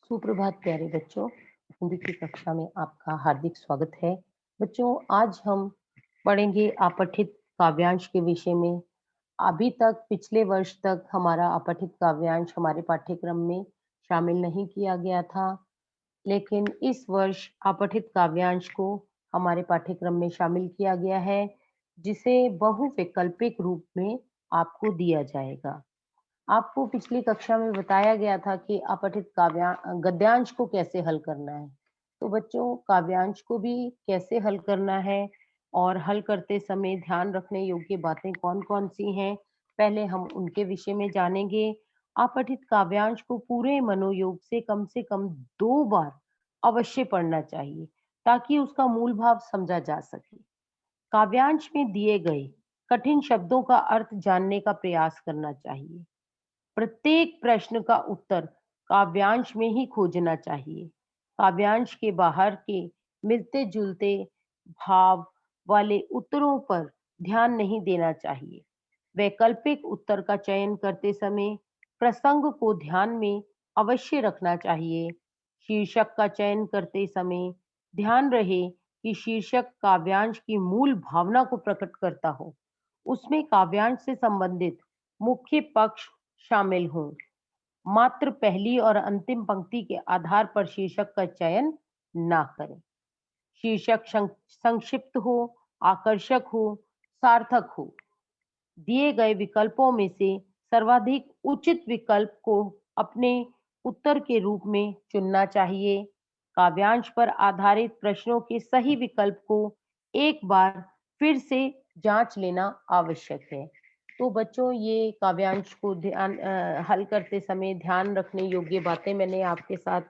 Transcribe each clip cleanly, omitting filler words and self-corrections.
सुप्रभात प्यारे बच्चों। हिंदी की कक्षा में आपका हार्दिक स्वागत है। बच्चों, आज हम पढ़ेंगे अपठित काव्यांश के विषय में। अभी तक पिछले वर्ष तक हमारा अपठित काव्यांश हमारे पाठ्यक्रम में शामिल नहीं किया गया था, लेकिन इस वर्ष अपठित काव्यांश को हमारे पाठ्यक्रम में शामिल किया गया है, जिसे बहुविकल्पिक रूप में आपको दिया जाएगा। आपको पिछली कक्षा में बताया गया था कि अपठित गद्यांश को कैसे हल करना है। तो बच्चों, काव्यांश को भी कैसे हल करना है और हल करते समय ध्यान रखने योग्य बातें कौन-कौन सी हैं, पहले हम उनके विषय में जानेंगे। अपठित काव्यांश को पूरे मनोयोग से कम 2 बार अवश्य पढ़ना चाहिए, ताकि उसका मूल भाव समझा जा सके। काव्यांश में दिए गए कठिन शब्दों का अर्थ जानने का प्रयास करना चाहिए। प्रत्येक प्रश्न का उत्तर काव्यांश में ही खोजना चाहिए। काव्यांश के बाहर के मिलते-जुलते भाव वाले उत्तरों पर ध्यान नहीं देना चाहिए। वैकल्पिक उत्तर का चयन करते समय प्रसंग को ध्यान में अवश्य रखना चाहिए। शीर्षक का चयन करते समय ध्यान रहे कि शीर्षक काव्यांश की मूल भावना को प्रकट करता हो। उसमें काव्यांश से संबंधित मुख्य पक्ष शामिल हों। मात्र पहली और अंतिम पंक्ति के आधार पर शीर्षक का चयन ना करें। शीर्षक संक्षिप्त हो, आकर्षक हो, सार्थक हो। दिए गए विकल्पों में से सर्वाधिक उचित विकल्प को अपने उत्तर के रूप में चुनना चाहिए। काव्यांश पर आधारित प्रश्नों के सही विकल्प को एक बार फिर से जांच लेना आवश्यक है। तो बच्चों, ये काव्यांश को हल करते समय ध्यान रखने योग्य बातें मैंने आपके साथ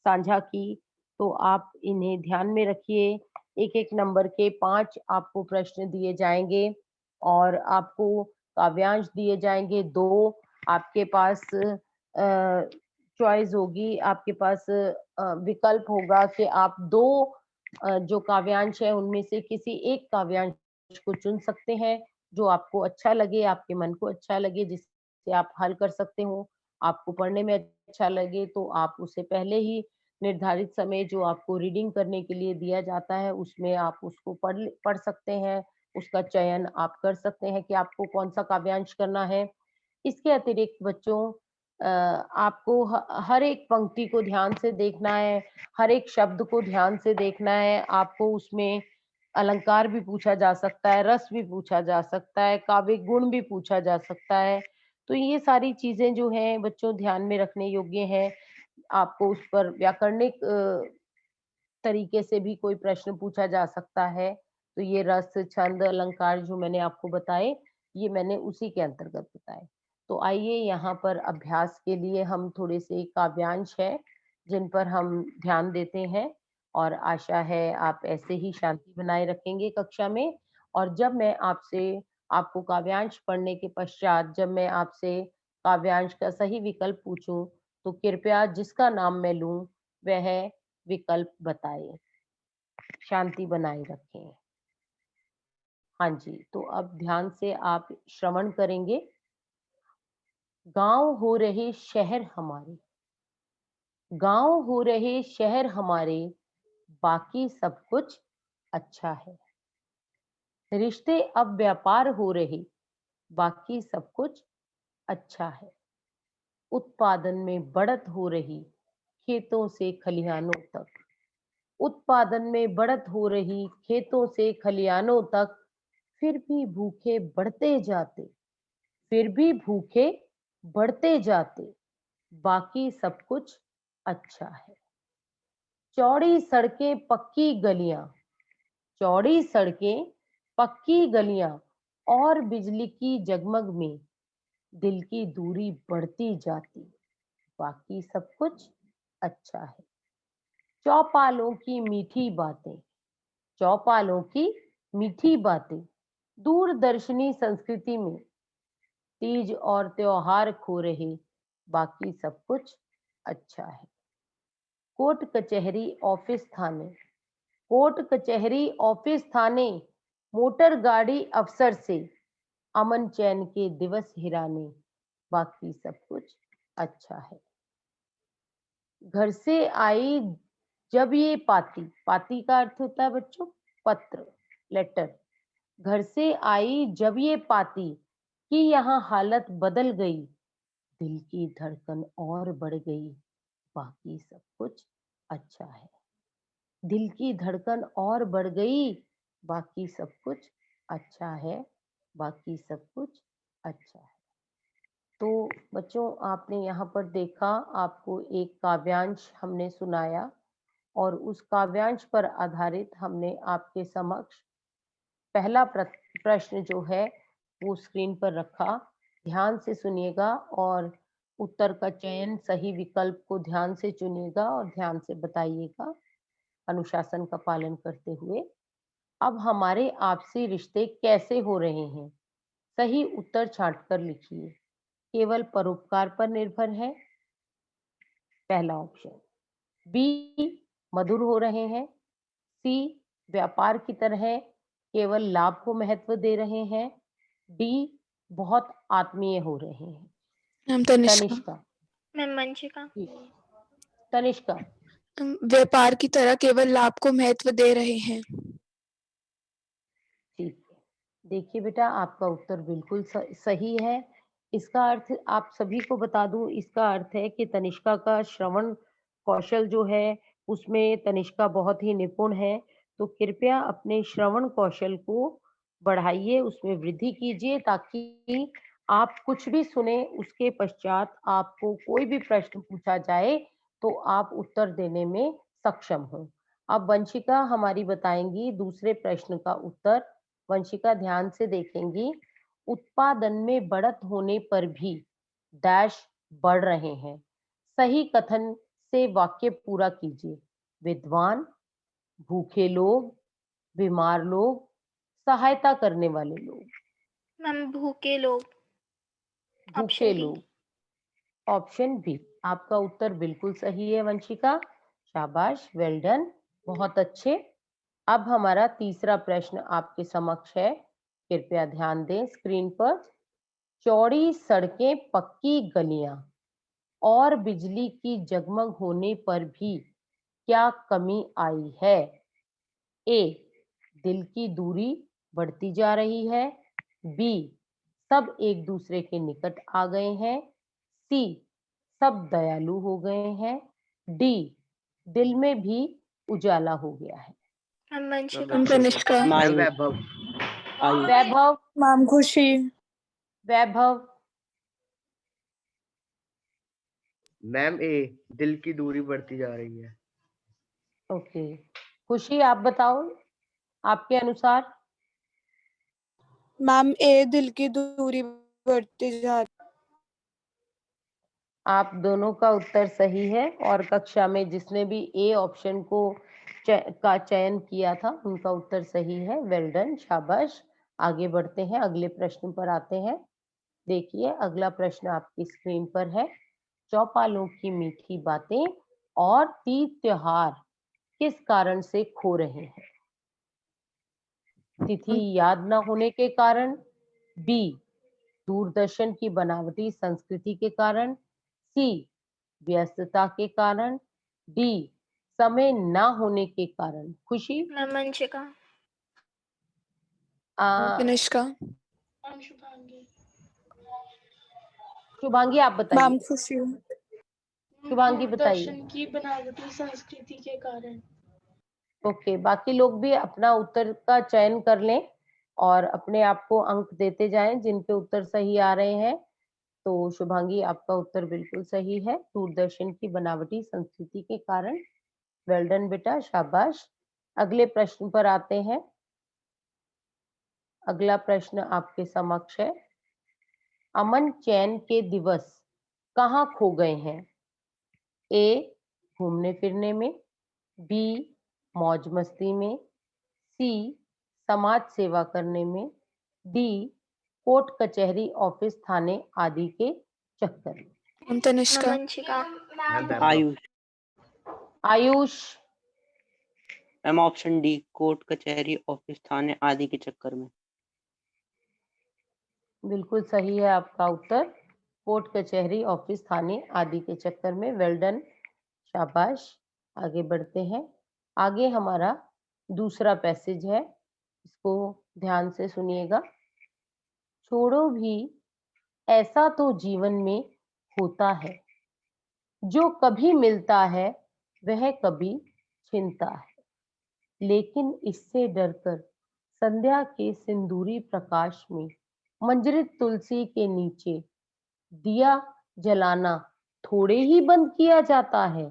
साझा की, तो आप इन्हें ध्यान में रखिए। एक-एक नंबर के 5 आपको प्रश्न दिए जाएंगे और आपको काव्यांश दिए जाएंगे 2। आपके पास चॉइस होगी, आपके पास विकल्प होगा कि आप 2 जो काव्यांश है उनमें से किसी एक काव्यांश को चुन सकते हैं, जो आपको अच्छा लगे, आपके मन को अच्छा लगे, जिससे आप हल कर सकते हो। आपको पढ़ने में अच्छा लगे तो आप उसे पहले ही निर्धारित समय जो आपको रीडिंग करने के लिए दिया जाता है, उसमें आप उसको पढ़ सकते हैं। उसका चयन आप कर सकते हैं कि आपको कौन-सा काव्यांश करना है। इसके अतिरिक्त बच्चों, आपको हर एक पंक्ति को ध्यान से देखना है, हर एक शब्द को ध्यान से देखना है। आपको उसमें अलंकार भी पूछा जा सकता है, रस भी पूछा जा सकता है, काव्य गुण भी पूछा जा सकता है। तो ये सारी चीज़ें जो हैं बच्चों ध्यान में रखने योग्य हैं। आपको उस पर व्याकरणिक तरीके से भी कोई प्रश्न पूछा जा सकता है। तो ये रस, छंद, अलंकार जो मैंने आपको बताए, ये मैंने उसी के अंतर्गत बताए। तो आइए यहाँ पर अभ्यास के लिए हम थोड़े से काव्यांश हैं, जिन पर हम ध्यान देते हैं और आशा है आप ऐसे ही शांति बनाए रखेंगे कक्षा में। और जब मैं आपसे आपको काव्यांश पढ़ने के पश्चात जब मैं आपसे काव्यांश का सही विकल्प पूछूँ, तो कृपया जिसका नाम मैं लूँ, वह विकल्प बताएँ। शांति बनाए रखें। हाँ जी, तो अब ध्यान से आप श्रवण करेंगे। गाँव हो रहे शहर हमारे, गाँव हो रहे शहर हमारे, बाकी सब कुछ अच्छा है। रिश्ते अब व्यापार हो रहे, बाकी सब कुछ अच्छा है। उत्पादन में बढ़त हो रही, खेतों से खलिहानों तक। उत्पादन में बढ़त हो रही, खेतों से खलिहानों तक। फिर भी भूखे बढ़ते जाते, फिर भी भूखे बढ़ते जाते, बाकी सब कुछ अच्छा है। चौड़ी सड़कें पक्की गलियां, चौड़ी सड़कें पक्की गलियां और बिजली की जगमग में दिल की दूरी बढ़ती जाती, बाकी सब कुछ अच्छा है। चौपालों की मीठी बातें, चौपालों की मीठी बातें, दूरदर्शनी संस्कृति में तीज और त्योहार खो रहे, बाकी सब कुछ अच्छा है। कोर्ट कचहरी ऑफिस थाने, कोर्ट कचहरी ऑफिस थाने, मोटर गाड़ी अफसर से अमन चैन के दिवस हिराने, बाकी सब कुछ अच्छा है। घर से आई जब ये पाती, पाती का अर्थ होता है बच्चों पत्र, लेटर। घर से आई जब ये पाती कि यहाँ हालत बदल गई, दिल की धड़कन और बढ़ गई, बाकी सब कुछ अच्छा है। दिल की धड़कन और बढ़ गई, बाकी सब कुछ अच्छा है, बाकी सब कुछ अच्छा है। तो बच्चों आपने यहाँ पर देखा, आपको एक काव्यांश हमने सुनाया और उस काव्यांश पर आधारित हमने आपके समक्ष पहला प्रश्न जो है वो स्क्रीन पर रखा। ध्यान से सुनिएगा और उत्तर का चयन सही विकल्प को ध्यान से चुनिएगा और ध्यान से बताइएगा अनुशासन का पालन करते हुए। अब हमारे आपसी रिश्ते कैसे हो रहे हैं? सही उत्तर छांट कर लिखिए। केवल परोपकार पर निर्भर है, पहला ऑप्शन। बी, मधुर हो रहे हैं। सी, व्यापार की तरह केवल लाभ को महत्व दे रहे हैं। डी, बहुत आत्मीय हो रहे हैं। मैम तनिष्का। तनिष्का। मैम वंशिका। जी, तनिष्का। व्यापार की तरह केवल लाभ को महत्व दे रहे हैं। ठीक है, देखिए बेटा आपका उत्तर बिल्कुल सही है। इसका अर्थ आप सभी को बता दूं, इसका अर्थ है कि तनिष्का का श्रवण कौशल जो है उसमें तनिष्का बहुत ही निपुण है। तो कृपया अपने श्रवण कौशल को बढ़ाइए, उसमें वृद्धि कीजिए ताकि आप कुछ भी सुने उसके पश्चात आपको कोई भी प्रश्न पूछा जाए तो आप उत्तर देने में सक्षम हो। अब वंशिका हमारी बताएंगी दूसरे प्रश्न का उत्तर। वंशिका ध्यान से देखेंगी। उत्पादन में बढ़त होने पर भी डैश बढ़ रहे हैं। सही कथन से वाक्य पूरा कीजिए। विद्वान, भूखे लोग, बीमार लोग, सहायता करने वाले लोग। मैम भूखे लोग। भूखे ऑप्शन बी। लोग, ऑप्शन बी आपका उत्तर बिल्कुल सही है वंशिका, शाबाश, वेल डन, बहुत अच्छे। अब हमारा तीसरा प्रश्न आपके समक्ष है, कृपया ध्यान दें स्क्रीन पर। चौड़ी सड़कें, पक्की गलियां और बिजली की जगमग होने पर भी क्या कमी आई है? ए, दिल की दूरी बढ़ती जा रही है। बी, सब एक दूसरे के निकट आ गए हैं। सी, सब दयालु हो गए हैं। डी, दिल में भी उजाला हो गया है। Ma'am Vanshika. Ma'am Tanishka. Ma'am Vaibhav. Ayush. Vaibhav. Ma'am Khushi. Vaibhav. Ma'am ए, दिल की दूरी बढ़ती जा रही है। ओके, खुशी आप बताओ आपके अनुसार। मैम ए, दिल की दूरी बढ़ती जा रही। आप दोनों का उत्तर सही है और कक्षा में जिसने भी ए ऑप्शन को का चयन किया था उनका उत्तर सही है। वेल डन, शाबाश। आगे बढ़ते हैं, अगले प्रश्न पर आते हैं। देखिए अगला प्रश्न आपकी स्क्रीन पर है। चौपालों की मीठी बातें और तीज त्योहार किस कारण से खो रहे हैं? तिथि याद न होने के कारण। बी, दूरदर्शन की बनावटी संस्कृति के कारण। सी, व्यस्तता के कारण। डी, समय ना होने के कारण। खुशी। मैम वंशिका। तनिष्का। शुभांगी आप बताइए। मैम खुशी। शुभांगी बताइए। दूरदर्शन की बनावटी संस्कृति के कारण। ओके, बाकी लोग भी अपना उत्तर का चयन कर लें और अपने आप को अंक देते जाएं जिनके उत्तर सही आ रहे हैं। तो शुभांगी आपका उत्तर बिल्कुल सही है, दूरदर्शन की बनावटी संस्कृति के कारण। वेल डन बेटा, शाबाश। अगले प्रश्न पर आते हैं। अगला प्रश्न आपके समक्ष है। अमन चैन के दिवस कहाँ खो गए हैं? ए, घूमने फिरने में। बी, मौज मस्ती में। सी, समाज सेवा करने में। डी, कोर्ट कचहरी ऑफिस थाने आदि के चक्कर में। Ma'am Tanishka. Ma'am Vanshika. Ma'am Vaibhav. Ayush. Ayush. Ma'am option D, कोर्ट कचहरी ऑफिस थाने आदि के चक्कर में। बिल्कुल सही है आपका उत्तर, कोर्ट कचहरी ऑफिस थाने आदि के चक्कर में। वेल डन, शाबाश। आगे बढ़ते हैं। आगे हमारा दूसरा पैसेज है, इसको ध्यान से सुनिएगा। छोड़ो भी, ऐसा तो जीवन में होता है, जो कभी मिलता है वह कभी छिनता है, लेकिन इससे डरकर संध्या के सिंदूरी प्रकाश में मंजरित तुलसी के नीचे दिया जलाना थोड़े ही बंद किया जाता है।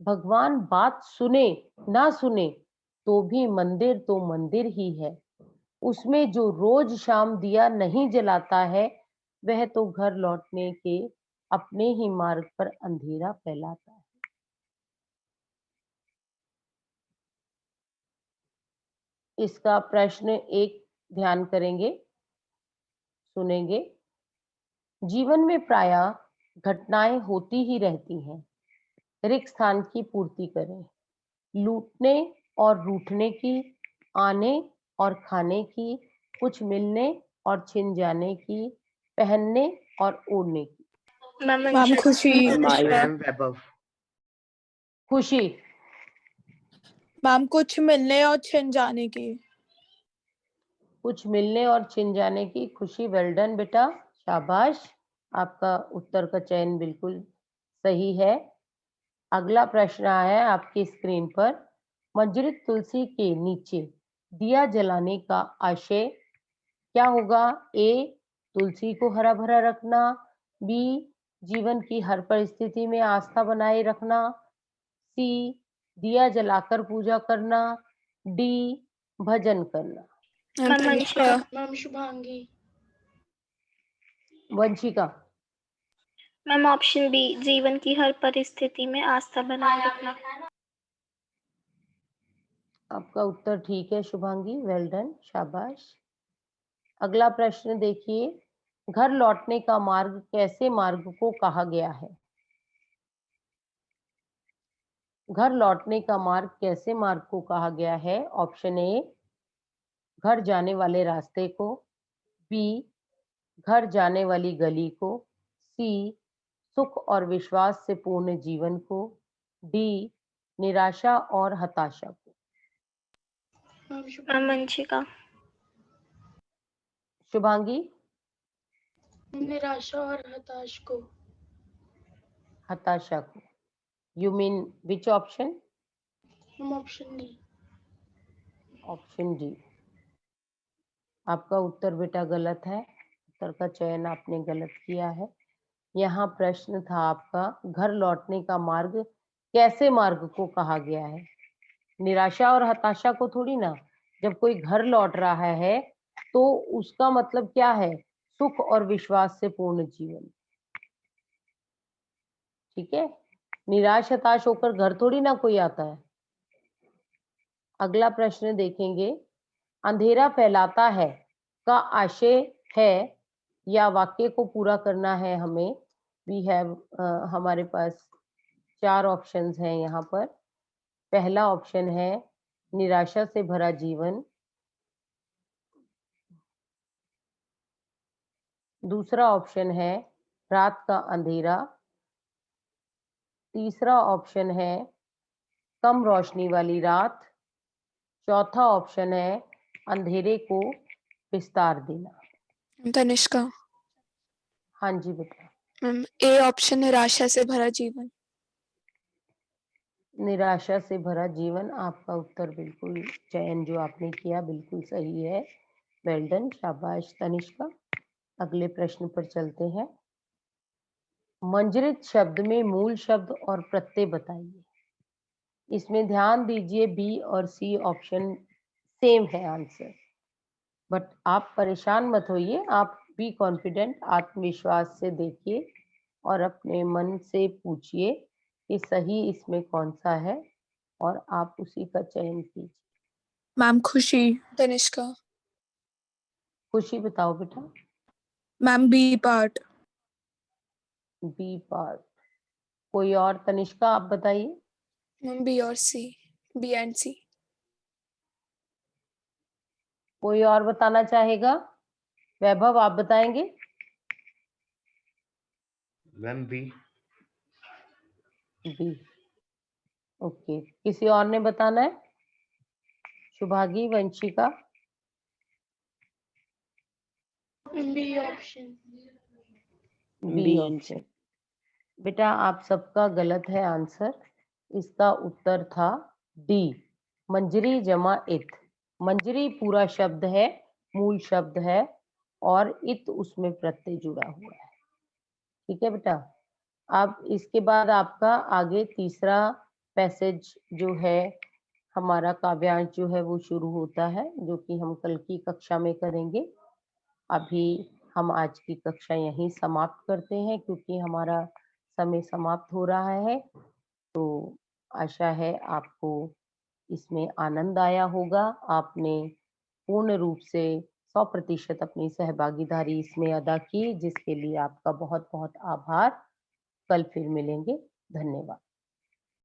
भगवान बात सुने ना सुने तो भी मंदिर तो मंदिर ही है। उसमें जो रोज शाम दिया नहीं जलाता है वह तो घर लौटने के अपने ही मार्ग पर अंधेरा फैलाता है। इसका प्रश्न एक ध्यान करेंगे, सुनेंगे। जीवन में प्रायः घटनाएं होती ही रहती हैं। रिक्त स्थान की पूर्ति करें। लूटने और रूठने की, आने और खाने की, कुछ मिलने और छिन जाने की, पहनने और ओढ़ने की। Ma'am ma'am Vanshika. खुशी। मैम आयु। मैम वैभव। खुशी। मैम कुछ मिलने और छिन जाने की। कुछ मिलने और छिन जाने की। खुशी, वेल डन बेटा, शाबाश। आपका उत्तर का चयन बिल्कुल सही है। अगला प्रश्न आया है आपकी स्क्रीन पर। मंजरित तुलसी के नीचे दिया जलाने का आशय क्या होगा? ए, तुलसी को हरा भरा रखना। बी, जीवन की हर परिस्थिति में आस्था बनाए रखना। सी, दिया जलाकर पूजा करना। डी, भजन करना। Ma'am ma'am Tanishka. Vanshika. Ma'am Shubhangi. Vanshika. Ma'am option B, जीवन की हर परिस्थिति में आस्था बनाए रखना। आपका उत्तर ठीक है शुभांगी, वेल डन, शाबाश। अगला प्रश्न देखिए। घर लौटने का मार्ग कैसे मार्ग को कहा गया है? घर लौटने का मार्ग कैसे मार्ग को कहा गया है? ऑप्शन ए, घर जाने वाले रास्ते को। बी, घर जाने वाली गली को। सी, सुख और विश्वास से पूर्ण जीवन को। डी, निराशा और हताशा को। Ma'am ma'am Shubhangi. वंशिका। शुभांगी। निराशा और हताश को। हताशा को। You mean which option? हम ऑप्शन डी। Option D. आपका उत्तर बेटा गलत है। उत्तर का चयन आपने गलत किया है। यहाँ प्रश्न था आपका, घर लौटने का मार्ग कैसे मार्ग को कहा गया है? निराशा और हताशा को थोड़ी ना। जब कोई घर लौट रहा है तो उसका मतलब क्या है? सुख और विश्वास से पूर्ण जीवन। ठीक है, निराश हताश होकर घर थोड़ी ना कोई आता है। अगला प्रश्न देखेंगे। अंधेरा फैलाता है का आशय है या वाक्य को पूरा करना है हमें। वी हैव हमारे पास 4 ऑप्शंस हैं यहाँ पर। पहला ऑप्शन है निराशा से भरा जीवन। दूसरा ऑप्शन है रात का अंधेरा। तीसरा ऑप्शन है कम रोशनी वाली रात। चौथा ऑप्शन है अंधेरे को विस्तार देना। मैम तनिष्का। हाँ जी बेटा। मैम ए ऑप्शन निराशा से भरा जीवन। निराशा से भरा जीवन। आपका उत्तर बिल्कुल, चयन जो आपने किया बिल्कुल सही है। वेल डन, शाबाश तनिष्का। अगले प्रश्न पर चलते हैं। मंजरित शब्द में मूल शब्द और प्रत्यय बताइए। इसमें ध्यान दीजिए, बी और सी ऑप्शन सेम है आंसर, बट आप परेशान मत होइए। आप बी कॉन्फिडेंट, आत्मविश्वास से देखिए और अपने मन से पूछिए कि सही इसमें कौन सा है और आप उसी का चयन कीजिए। मैम खुशी। तनिष्का। खुशी बताओ बेटा। Ma'am B part. B part. कोई और? तनिष्का आप बताइए। मैम बी और सी। बी एंड सी। कोई और बताना चाहेगा? वैभव आप बताएंगे? Ma'am B. बी। ओके, किसी और ने बताना है? शुभागी, Vanshika? B option. B B option. बेटा आप सबका गलत है आंसर। इसका उत्तर था डी, मंजरी जमा इत। मंजरी पूरा शब्द है, मूल शब्द है, और इत उसमें प्रत्यय जुड़ा हुआ है। ठीक है बेटा। अब इसके बाद आपका आगे तीसरा पैसेज जो है, हमारा काव्यांश जो है वो शुरू होता है, जो कि हम कल की कक्षा में करेंगे। अभी हम आज की कक्षा यहीं समाप्त करते हैं, क्योंकि हमारा समय समाप्त हो रहा है। तो आशा है आपको इसमें आनंद आया होगा। आपने पूर्ण रूप से 100% अपनी सहभागीदारी इसमें अदा की, जिसके लिए आपका बहुत बहुत आभार। कल फिर मिलेंगे। धन्यवाद।